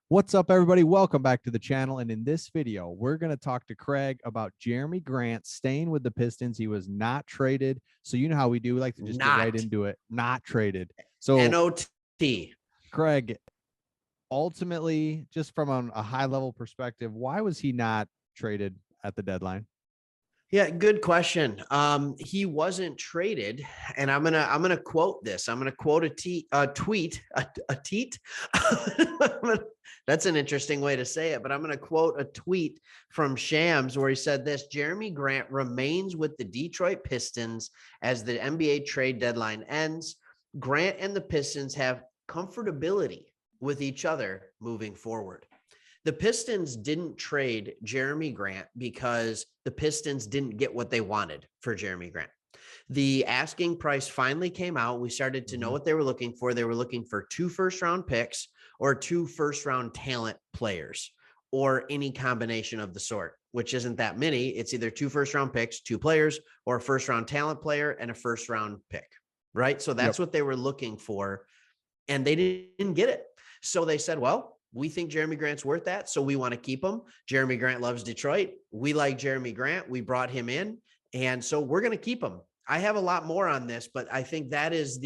What's up, everybody? Welcome back to the channel. And in this video, we're going to talk to Craig about Jerami Grant staying with the Pistons. He was not traded. So you know how we do. We like to just get right into it. Not traded. So N-O-T. Craig, ultimately, just from a high level perspective, why was he not traded at the deadline? Yeah, good question. He wasn't traded, and I'm gonna quote this. I'm gonna quote a tweet. That's an interesting way to say it, but I'm gonna quote a tweet from Shams where he said this: Jerami Grant remains with the Detroit Pistons as the NBA trade deadline ends. Grant and the Pistons have comfortability with each other moving forward. The Pistons didn't trade Jerami Grant because the Pistons didn't get what they wanted for Jerami Grant. The asking price finally came out. We started to know what they were looking for. They were looking for 2 first-round picks or 2 first-round talent players or any combination of the sort, which isn't that many. It's either 2 first-round picks, 2 players, or a first-round talent player and a first-round pick, right? So that's what they were looking for, and they didn't get it. So they said, well, we think Jerami Grant's worth that, so we want to keep him. Jerami Grant loves Detroit. We like Jerami Grant. We brought him in, and so we're going to keep him. I have a lot more on this, but I think that is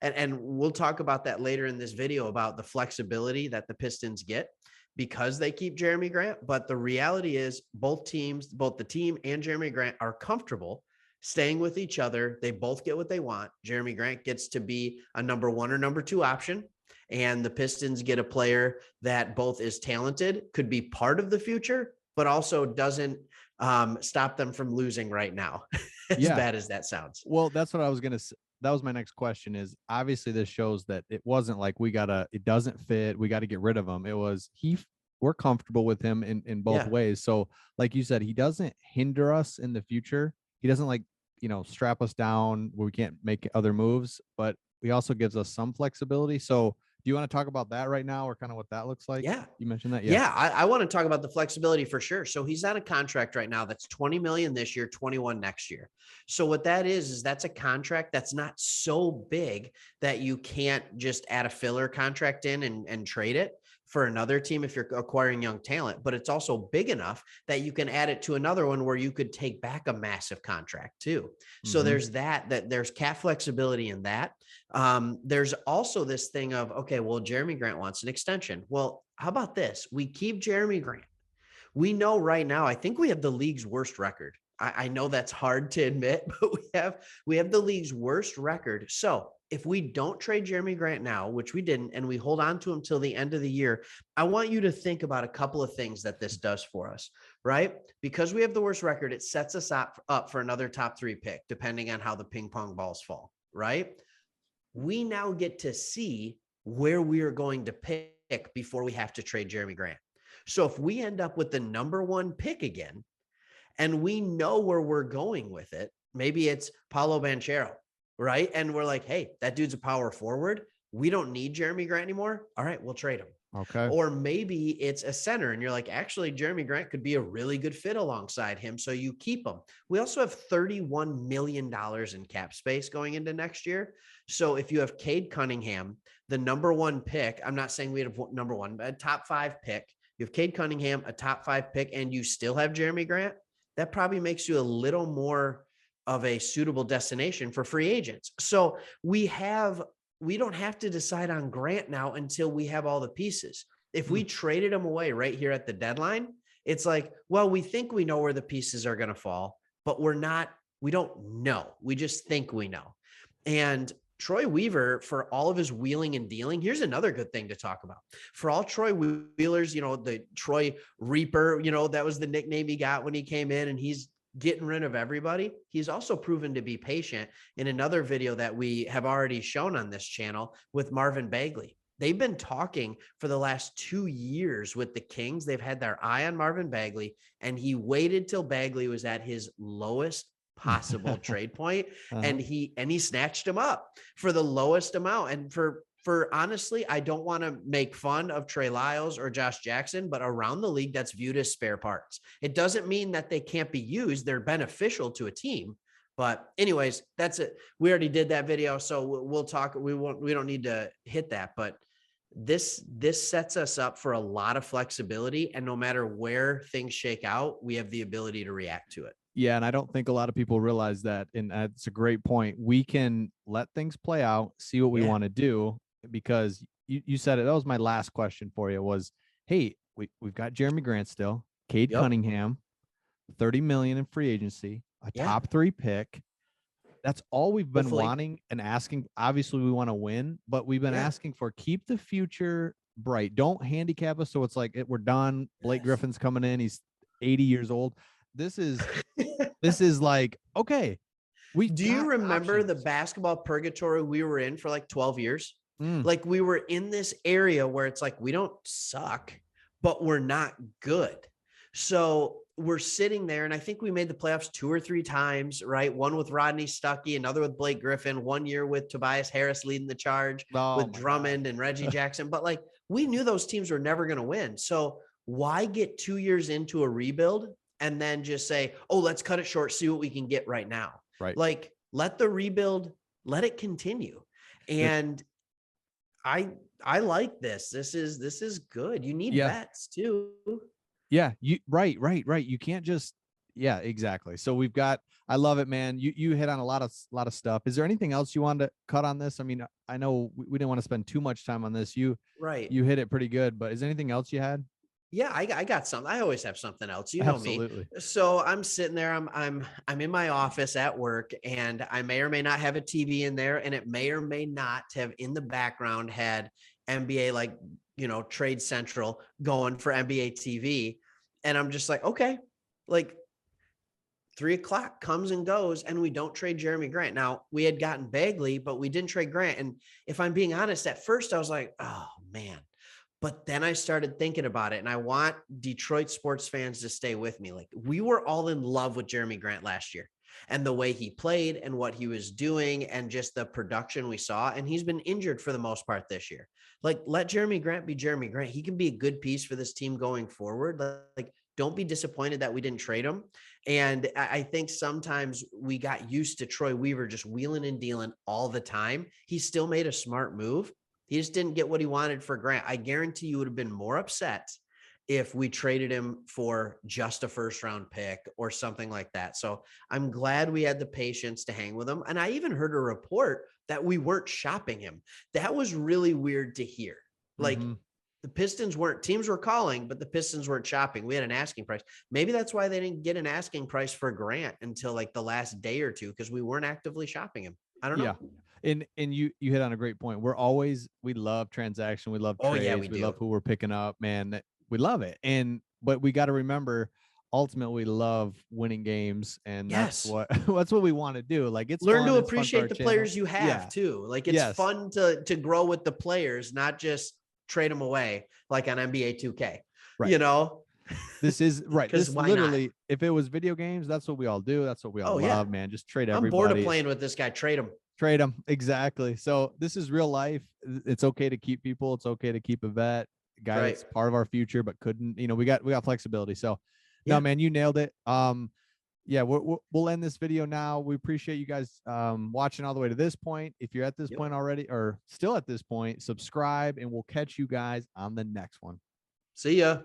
and we'll talk about that later in this video about the flexibility that the Pistons get because they keep Jerami Grant. But the reality is both teams, both the team and Jerami Grant are comfortable staying with each other. They both get what they want. Jerami Grant gets to be a number 1 or number 2 option. And the Pistons get a player that both is talented, could be part of the future, but also doesn't stop them from losing right now, as bad as that sounds. Well, that's what I was going to say. That was my next question is obviously this shows that it wasn't like it doesn't fit. We got to get rid of him. It was we're comfortable with him in both ways. So like you said, he doesn't hinder us in the future. He doesn't strap us down where we can't make other moves, but he also gives us some flexibility. So do you want to talk about that right now or kind of what that looks like? Yeah. You mentioned that. Yeah. I want to talk about the flexibility for sure. So he's on a contract right now that's 20 million this year, 21 next year. So what that is that's a contract that's not so big that you can't just add a filler contract in and trade it for another team if you're acquiring young talent, but it's also big enough that you can add it to another one where you could take back a massive contract too. So there's that there's cap flexibility in that. There's also this thing of, okay, well, Jerami Grant wants an extension. Well, how about this? We keep Jerami Grant. We know right now, I think we have the league's worst record. I know that's hard to admit, but we have the league's worst record. So if we don't trade Jerami Grant now, which we didn't, and we hold on to him till the end of the year, I want you to think about a couple of things that this does for us, right? Because we have the worst record, it sets us up for another top 3 pick, depending on how the ping pong balls fall, right? We now get to see where we are going to pick before we have to trade Jerami Grant. So if we end up with the number 1 pick again, and we know where we're going with it, maybe it's Paolo Banchero, right? And we're like, hey, that dude's a power forward. We don't need Jerami Grant anymore. All right, we'll trade him. Okay. Or maybe it's a center and you're like, actually, Jerami Grant could be a really good fit alongside him. So you keep him. We also have $31 million in cap space going into next year. So if you have Cade Cunningham, the number 1 pick, I'm not saying we have number 1, but a top 5 pick. You have Cade Cunningham, a top 5 pick, and you still have Jerami Grant. That probably makes you a little more of a suitable destination for free agents. So we don't have to decide on Grant now until we have all the pieces. If we traded him away right here at the deadline, it's like, well, we think we know where the pieces are going to fall, but we don't know. We just think we know. And Troy Weaver, for all of his wheeling and dealing, here's another good thing to talk about. For all Troy Wheelers, the Troy Reaper, that was the nickname he got when he came in, and he's getting rid of everybody. He's also proven to be patient in another video that we have already shown on this channel with Marvin Bagley. They've been talking for the last 2 years with the Kings. They've had their eye on Marvin Bagley, and he waited till Bagley was at his lowest possible trade point, and he snatched him up for the lowest amount. And for honestly, I don't want to make fun of Trey Lyles or Josh Jackson, but around the league, that's viewed as spare parts. It doesn't mean that they can't be used. They're beneficial to a team. But anyways, that's it. We already did that video, so we'll talk. We don't need to hit that, but this sets us up for a lot of flexibility, and no matter where things shake out, we have the ability to react to it. Yeah, and I don't think a lot of people realize that, and that's a great point. We can let things play out, see what we Yeah. want to do, because you said it. That was my last question for you was, hey, we've got Jerami Grant still, Cade Yep. Cunningham, 30 million in free agency, a Yeah. top 3 pick. That's all we've been Hopefully. wanting and asking. Obviously, we want to win, but we've been asking for keep the future bright. Don't handicap us so it's like we're done. Blake Griffin's coming in. He's 80 years old. This is like, okay. Do you remember the basketball purgatory we were in for like 12 years? Like we were in this area where it's like, we don't suck, but we're not good. So we're sitting there, and I think we made the playoffs 2 or 3 times, right? One with Rodney Stuckey, another with Blake Griffin, 1 year with Tobias Harris leading the charge with Drummond and Reggie Jackson. But like, we knew those teams were never going to win. So why get 2 years into a rebuild and then just say, oh, let's cut it short, see what we can get right now. Right. Like, let the rebuild, let it continue. And I like this. This is good. You need vets too. Yeah, right. You can't just exactly. So we've got, I love it, man. You hit on a lot of stuff. Is there anything else you wanted to cut on this? I mean, I know we didn't want to spend too much time on this. You hit it pretty good, but is there anything else you had? Yeah, I got something. I always have something else. You know Absolutely. me. So I'm sitting there. I'm in my office at work, and I may or may not have a TV in there, and it may or may not have in the background had NBA, like, Trade Central going for NBA TV. And I'm just like, okay, like 3:00 comes and goes, and we don't trade Jerami Grant. Now, we had gotten Bagley, but we didn't trade Grant. And if I'm being honest, at first I was like, oh man. But then I started thinking about it, and I want Detroit sports fans to stay with me. Like, we were all in love with Jerami Grant last year, and the way he played and what he was doing and just the production we saw. And he's been injured for the most part this year. Like, let Jerami Grant be Jerami Grant. He can be a good piece for this team going forward. Like, don't be disappointed that we didn't trade him. And I think sometimes we got used to Troy Weaver just wheeling and dealing all the time. He still made a smart move. He just didn't get what he wanted for Grant. I guarantee you would have been more upset if we traded him for just a first-round pick or something like that. So I'm glad we had the patience to hang with him. And I even heard a report that we weren't shopping him. That was really weird to hear. Like, the Pistons teams were calling, but the Pistons weren't shopping. We had an asking price. Maybe that's why they didn't get an asking price for Grant until like the last day or two, because we weren't actively shopping him. I don't know. Yeah. And you hit on a great point. We love transaction. We love trades. Yeah, we love who we're picking up, man. We love it. But we got to remember, ultimately we love winning games, and that's what we want to do. Like, it's learn fun, to appreciate the players you have too. Like, it's fun to grow with the players, not just trade them away like on NBA 2K. Right. This is right. This literally, not? If it was video games, that's what we all do. That's what we all love, man. Just trade everybody. I'm bored of playing with this guy. Trade him. Exactly. So this is real life. It's okay to keep people. It's okay to keep a vet guy that's part of our future, but couldn't, we got flexibility. So no, man, you nailed it. Yeah, we'll end this video now. We appreciate you guys watching all the way to this point. If you're at this point already, or still at this point, subscribe, and we'll catch you guys on the next one. See ya.